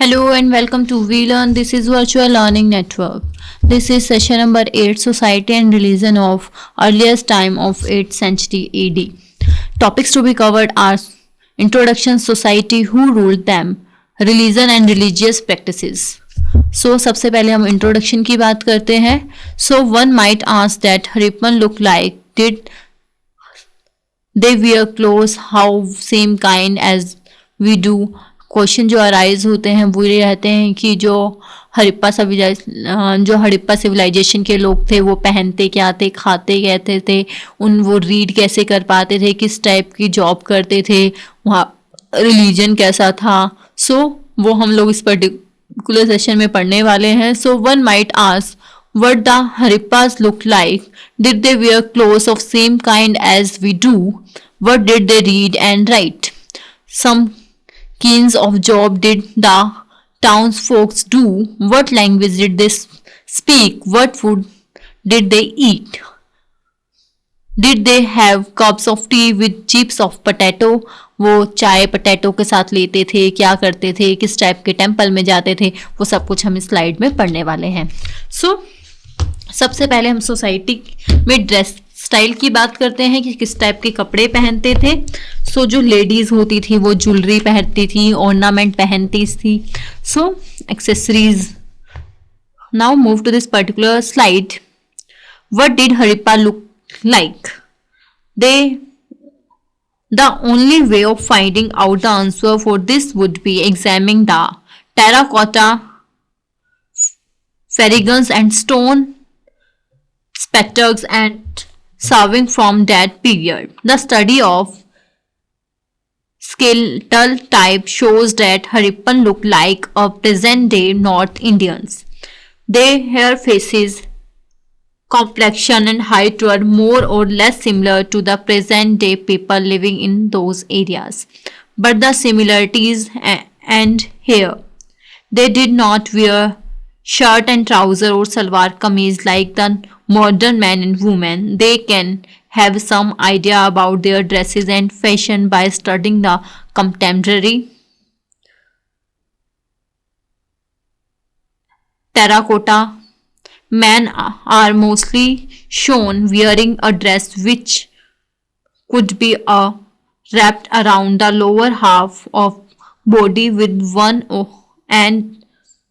Hello and welcome to VLearn. This is Virtual Learning Network. This is session number 8, Society and Religion of Earliest Time of 8th Century AD. Topics to be covered are Introduction, Society, Who Ruled Them, Religion and Religious Practices. सबसे पहले हम introduction की बात करते हैं. One might ask that Harippan look like. Did they wear clothes how same kind as we do? Question जो arise होते हैं वो ये रहते हैं कि जो हड़प्पा सिविलाइजेशन के लोग थे वो पहनते क्या थे, खाते कैसे थे, वो रीड कैसे कर पाते थे, किस टाइप की जॉब करते थे, वहाँ रिलीजन कैसा था. वो हम लोग इस पर्टिकुलर सेशन में पढ़ने वाले हैं. One might ask what the Harippas looked like. Did they wear clothes of same kind as we do? What did they read and write? Some kinds of job did the townsfolk do? What language did they speak? What food did they eat? Did they have cups of tea with chips of potato? वो चाय potato के साथ लेते थे, क्या करते थे, किस टाइप के टेम्पल में जाते थे, वो सब कुछ हम इस स्लाइड में पढ़ने वाले हैं. सबसे पहले हम सोसाइटी में ड्रेस स्टाइल की बात करते हैं कि किस टाइप के कपड़े पहनते थे. जो लेडीज होती थी वो ज्वेलरी पहनती थी, ऑर्नामेंट पहनती थी, accessories. Now move to this particular slide. What did Harappa look like? The only way of finding out the answer for this would be examining the terracotta figurines and stone spectacles and carving from that period. The study of skeletal type shows that Harippan look like a present-day North Indians. Their hair, faces, complexion and height were more or less similar to the present-day people living in those areas. But the similarities end here. They did not wear shirt and trouser or salwar kameez like the modern men and women. They can have some idea about their dresses and fashion by studying the contemporary terracotta. Men are mostly shown wearing a dress which could be wrapped around the lower half of body with one end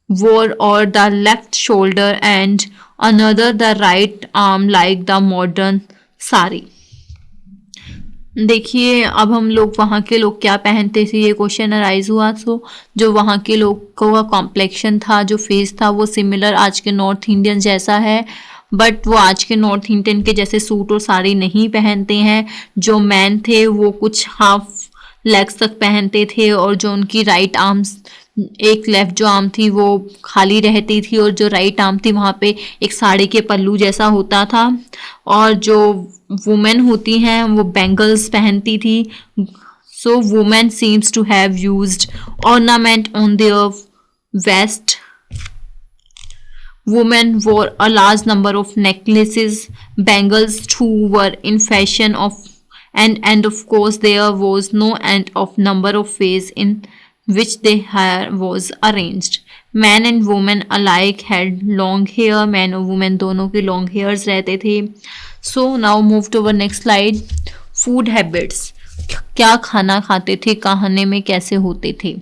wore or the left shoulder and another the right arm like the modern sari. देखिए अब हम लोग वहाँ के लोग क्या पहनते थे, ये क्वेश्चन अराइज हुआ. जो वहाँ के लोग का कॉम्प्लेक्शन था, जो फेस था, वो सिमिलर आज के नॉर्थ इंडियन जैसा है, बट वो आज के नॉर्थ इंडियन के जैसे सूट और साड़ी नहीं पहनते हैं. जो मैन थे वो कुछ हाफ लेग्स तक पहनते थे और जो उनकी राइट आर्म्स, एक लेफ्ट जो आर्म थी वो खाली रहती थी और जो राइट आर्म थी वहाँ पे एक साड़ी के पल्लू जैसा होता था. और जो वुमेन होती हैं वो बैंगल्स पहनती थी. Women seems to have used ornament on their waist. Women wore a large number of necklaces. Bangles too were in fashion and of course there was no end of number of ways in which their hair was arranged. Men and women alike had long hair. Men और women दोनों के long hairs रहते थे. Now move to our next slide. Food habits. क्या खाना खाते थे, खाने में कैसे होते थे.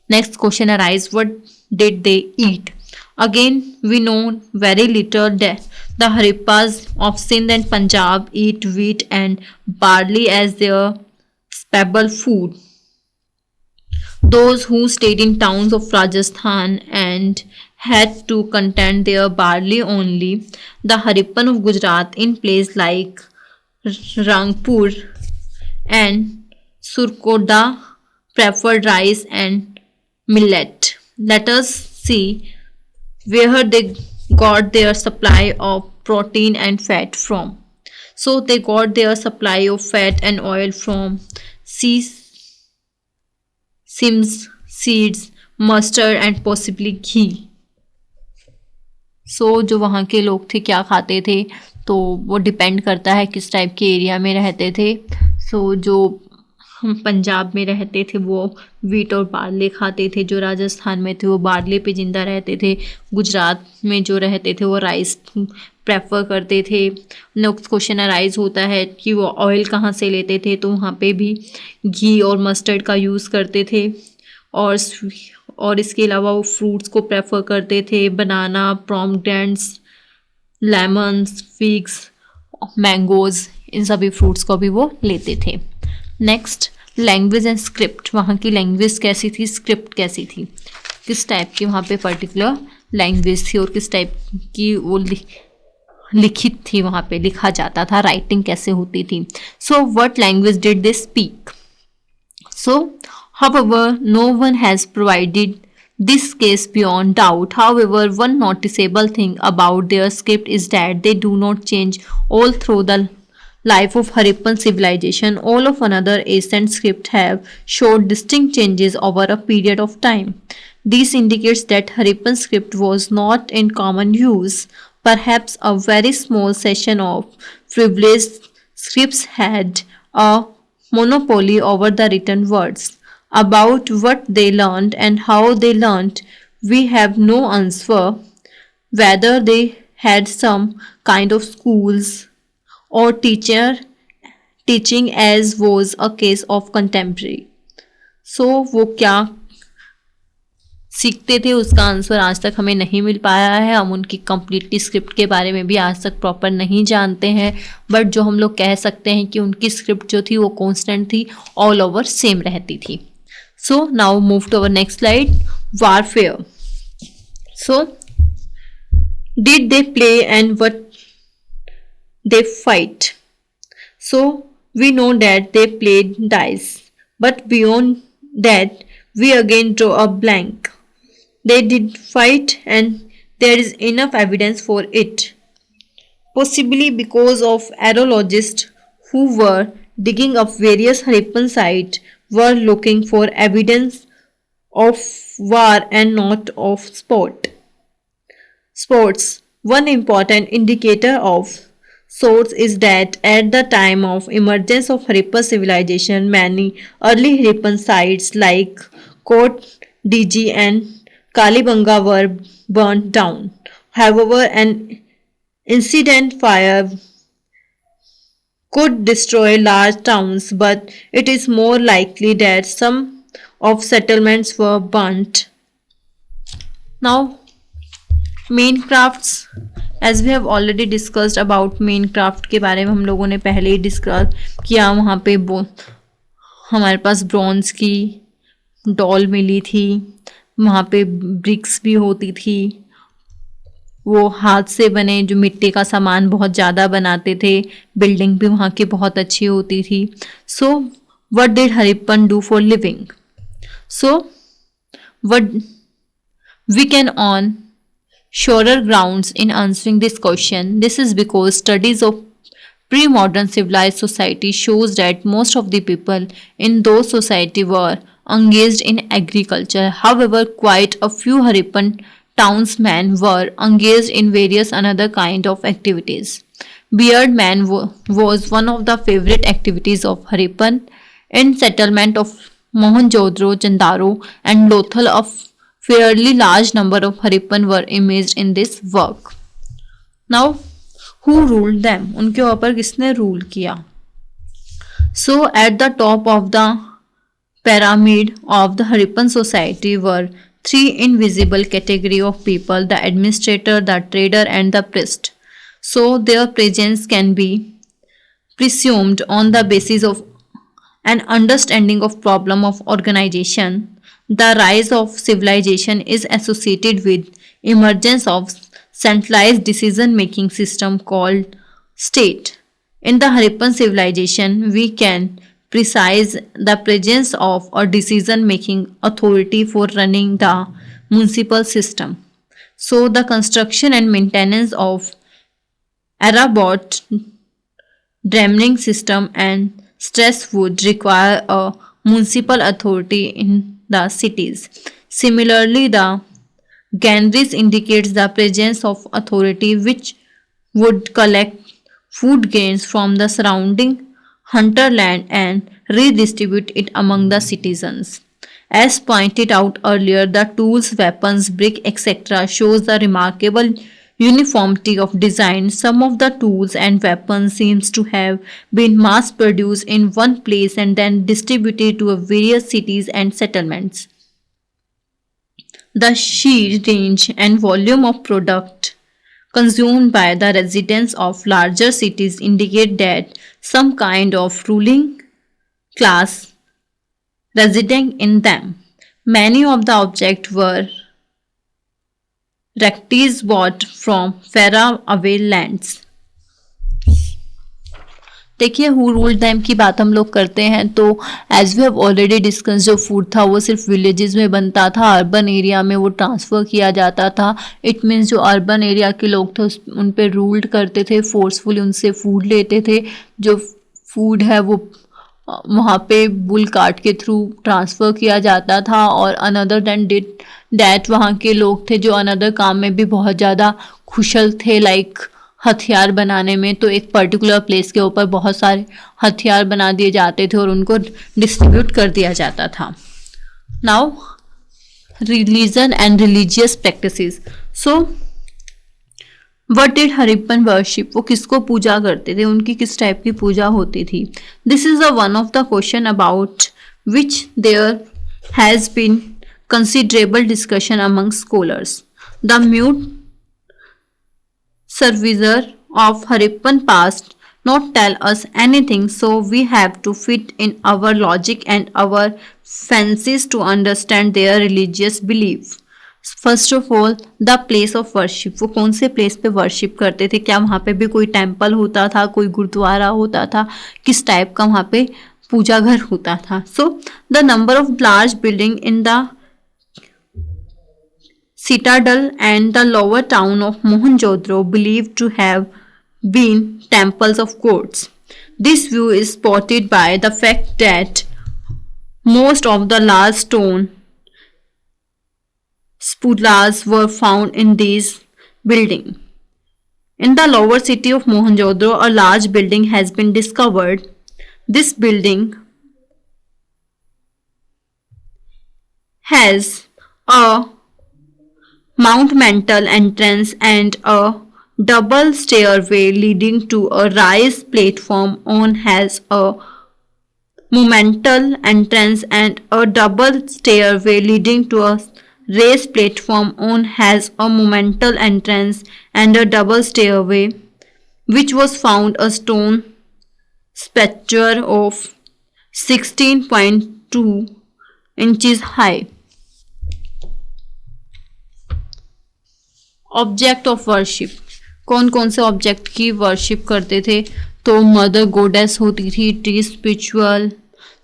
Next question arise. What did they eat? Again, we know very little that the Harippas of Sindh and Punjab eat wheat and barley as their staple food. Those who stayed in towns of Rajasthan and had to contend their barley only. The Harippan of Gujarat in places like Rangpur and Surkoda preferred rice and millet. Let us see where they got their supply of protein and fat from. They got their supply of fat and oil from seeds, mustard and possibly ghee. जो वहाँ के लोग थे क्या खाते थे, तो वो डिपेंड करता है किस टाइप के एरिया में रहते थे. जो हम पंजाब में रहते थे वो वीट और बार्ले खाते थे, जो राजस्थान में थे वो बार्ले पे ज़िंदा रहते थे, गुजरात में जो रहते थे वो राइस प्रेफर करते थे। नेक्स्ट क्वेश्चन अराइज होता है कि वो ऑयल कहाँ से लेते थे, तो वहाँ पे भी घी और मस्टर्ड का यूज़ करते थे। और इसके अलावा वो फ्रूट्स को प्रेफर करते थे, बनाना, पोमेग्रेनेट्स, लेमन्स, फिग्स, मैंगोज़, इन सभी फ्रूट्स को भी वो लेते थे। Next, language and script. वहाँ की लैंग्वेज कैसी थी, स्क्रिप्ट कैसी थी, किस टाइप की वहाँ पे पर्टिकुलर लैंग्वेज थी और किस टाइप की वो लिखित थी, वहाँ पे लिखा जाता था, राइटिंग कैसे होती थी। So what language did they speak? So, however, no one has provided this case beyond doubt. However, one noticeable thing about their script is that they do not change all through the life of Harappan civilization. All of another ancient script have showed distinct changes over a period of time. This indicates that Harappan script was not in common use. Perhaps a very small section of privileged scripts had a monopoly over the written words. About what they learned and how they learned, we have no answer. Whether they had some kind of schools or teaching as was a case of contemporary. So वो क्या सीखते थे उसका answer आज तक हमें नहीं मिल पाया है। हम उनकी कंप्लीटली स्क्रिप्ट के बारे में भी आज तक प्रॉपर नहीं जानते हैं, बट जो हम लोग कह सकते हैं कि उनकी स्क्रिप्ट जो थी वो कांस्टेंट थी, ऑल ओवर सेम रहती थी। So now move to our next slide, warfare. So did they play and what they fight? So we know that they played dice, but beyond that we again draw a blank. They did fight and there is enough evidence for it. Possibly because of archaeologists who were digging up various Harappan sites were looking for evidence of war and not of sports. One important indicator of sorts is that at the time of emergence of Harappan civilization, many early Harappan sites like Kot Diji and Kalibanga were burnt down. However, an incident fire could destroy large towns, but it is more likely that some of settlements were burnt. Now, main crafts. As we have already discussed about main craft के बारे में हम लोगों ने पहले ही discuss किया। वहाँ पे हमारे पास ब्रॉन्ज की डॉल मिली थी, वहाँ पे ब्रिक्स भी होती थी, वो हाथ से बने जो मिट्टी का सामान बहुत ज़्यादा बनाते थे, बिल्डिंग भी वहाँ की बहुत अच्छी होती थी। So what did Harappan do for living? So what we can on surer grounds in answering this question. This is because studies of pre-modern civilized society shows that most of the people in those society were engaged in agriculture. However, quite a few Harappan townsmen were engaged in various another kind of activities. Beardman was one of the favorite activities of Harappan. In settlement of Mohenjo-daro, Chandaro and Lothal, of fairly large number of Harappan were imaged in this work. Now, who ruled them? उनके ऊपर किसने rule किया? So, at the top of the pyramid of the Harappan society were three invisible category of people: the administrator, the trader, and the priest. So, their presence can be presumed on the basis of an understanding of problem of organization. The rise of civilization is associated with emergence of centralized decision-making system called state. In the Harappan civilization, we can precise the presence of a decision-making authority for running the municipal system. So, the construction and maintenance of elaborate drainage system and stress would require a municipal authority in the cities. Similarly, the Ganris indicates the presence of authority which would collect food grains from the surrounding hinterland and redistribute it among the citizens. As pointed out earlier, the tools, weapons, brick, etc. shows the remarkable uniformity of design. Some of the tools and weapons seems to have been mass produced in one place and then distributed to various cities and settlements. The sheer range and volume of product consumed by the residents of larger cities indicate that some kind of ruling class residing in them. Many of the objects were recties bought from far away lands. देखिए who ruled them की बात हम लोग करते हैं तो as we have already discuss जो food था वो सिर्फ विलेजेस में बनता था, अर्बन एरिया में वो ट्रांसफ़र किया जाता था. इट मीन्स जो अर्बन एरिया के लोग थे उन पे रूल्ड करते थे, फोर्सफुली उनसे फूड लेते थे. जो फूड है वो वहाँ पे बुल कार्ट के थ्रू ट्रांसफ़र किया जाता था. और अनदर देन डिट डैट वहाँ के लोग थे जो अनदर काम में भी बहुत ज़्यादा कुशल थे, लाइक हथियार बनाने में. तो एक पर्टिकुलर प्लेस के ऊपर बहुत सारे हथियार बना दिए जाते थे और उनको डिस्ट्रीब्यूट कर दिया जाता था. Now religion and religious practices. So what did Harappan worship, वो किसको पूजा करते थे, उनकी किस टाइप की पूजा होती थी. This is the one of the question about which there has been considerable discussion among scholars. The mute survivor of Harippan past not tell us anything, so we have to fit in our logic and our fancies to understand their religious belief. First of all the place of worship, वो कौन से place पे worship करते थे, क्या वहाँ पे भी कोई टेम्पल होता था, कोई गुरुद्वारा होता था, किस टाइप का वहाँ पे पूजा घर होता था. So the number of large building in the citadel and the lower town of Mohenjo-daro believed to have been temples of gods. This view is supported by the fact that most of the large stone spulas were found in these buildings. In the lower city of Mohenjo-daro, a large building has been discovered. This building has a monumental entrance and a double stairway leading to a raised platform on has a monumental entrance and a double stairway leading to a raised platform on has a monumental entrance and a double stairway, which was found a stone sculpture of 16.2 inches high. Object of worship, कौन कौन से object की worship करते थे, तो mother गोडेस होती थी, tree spiritual.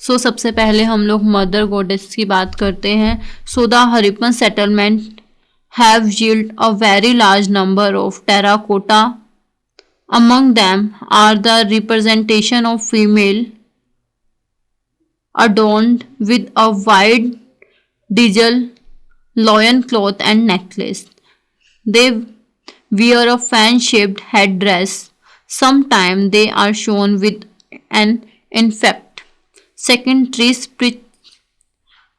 सो सबसे पहले हम लोग मदर गोडेस की बात करते हैं. So the Harappan settlement have yielded a very large number of terracotta. Among them are the representation of female adorned with a wide digital loin cloth and necklace. They wear a fan-shaped headdress. Sometimes they are shown with an infect. Second, tree spirit.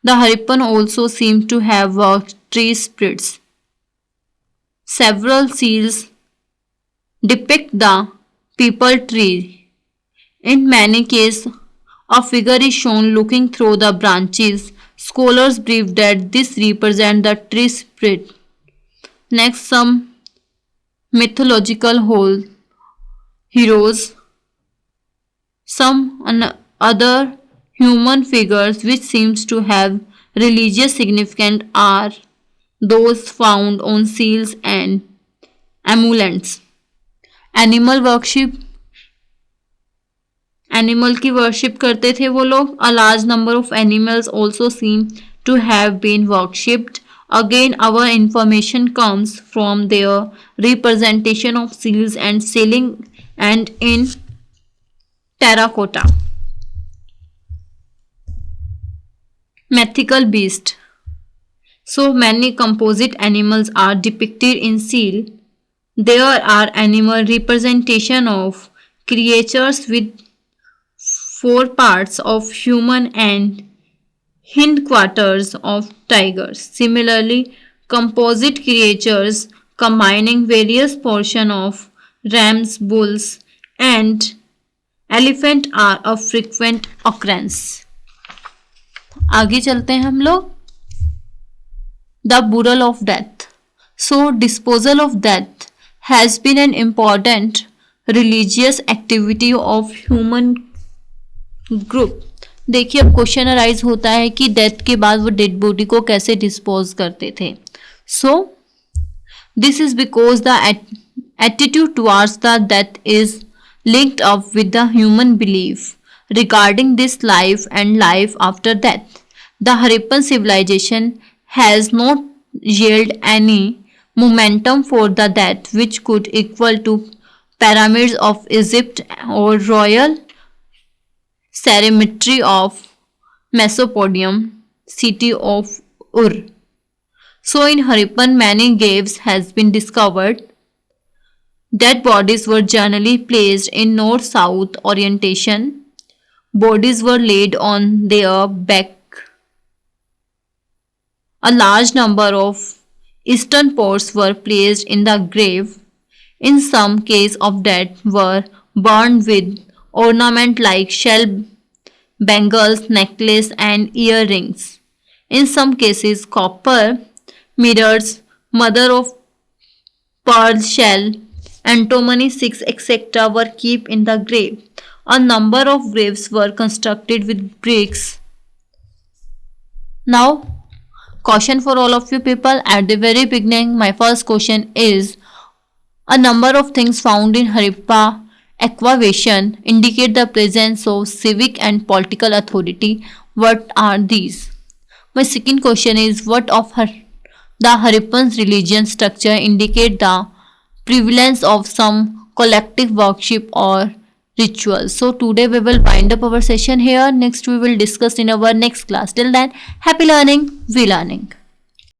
The Harippan also seem to have worked tree spirits. Several seals depict the peepal tree. In many cases, a figure is shown looking through the branches. Scholars believe that this represents the tree spirit. Next, some mythological heroes, some other human figures which seems to have religious significance are those found on seals and amulets. Animal worship, animal की worship करते थे वो लोग. A large number of animals also seem to have been worshipped. Again, our information comes from their representation of seals and sailing and in terracotta. Mythical beast. So many composite animals are depicted in seal. There are animal representation of creatures with foreparts of human and hindquarters of tigers. Similarly, composite creatures combining various portions of rams, bulls, and elephant are a frequent occurrence. आगे चलते हैं हम लोग. The burial of death. So, disposal of death has been an important religious activity of human group. देखिए अब question arise होता है कि डेथ के बाद वो डेड बॉडी को कैसे डिस्पोज करते थे. So this is because the attitude towards the death is linked up with the human belief regarding this life and life after death. The Harappan civilization has not yielded any momentum for the death which could equal to pyramids of Egypt or royal cemetery of Mesopotamian city of Ur. So in Harappan many graves has been discovered. Dead bodies were generally placed in north-south orientation. Bodies were laid on their back. A large number of eastern pots were placed in the grave. In some cases of dead were burned with ornament like shell bangles, necklace and earrings. In some cases copper mirrors, mother of pearl shell, antimony sticks, etc. were kept in the grave. A number of graves were constructed with bricks. Now, caution for all of you people. At the very beginning, my first question is, a number of things found in Harappa excavation indicate the presence of civic and political authority. What are these? My second question is, what of the Harappan's religion structure indicate the prevalence of some collective worship or rituals. So today we will wind up our session here. Next we will discuss in our next class. Till then, happy learning, we learning.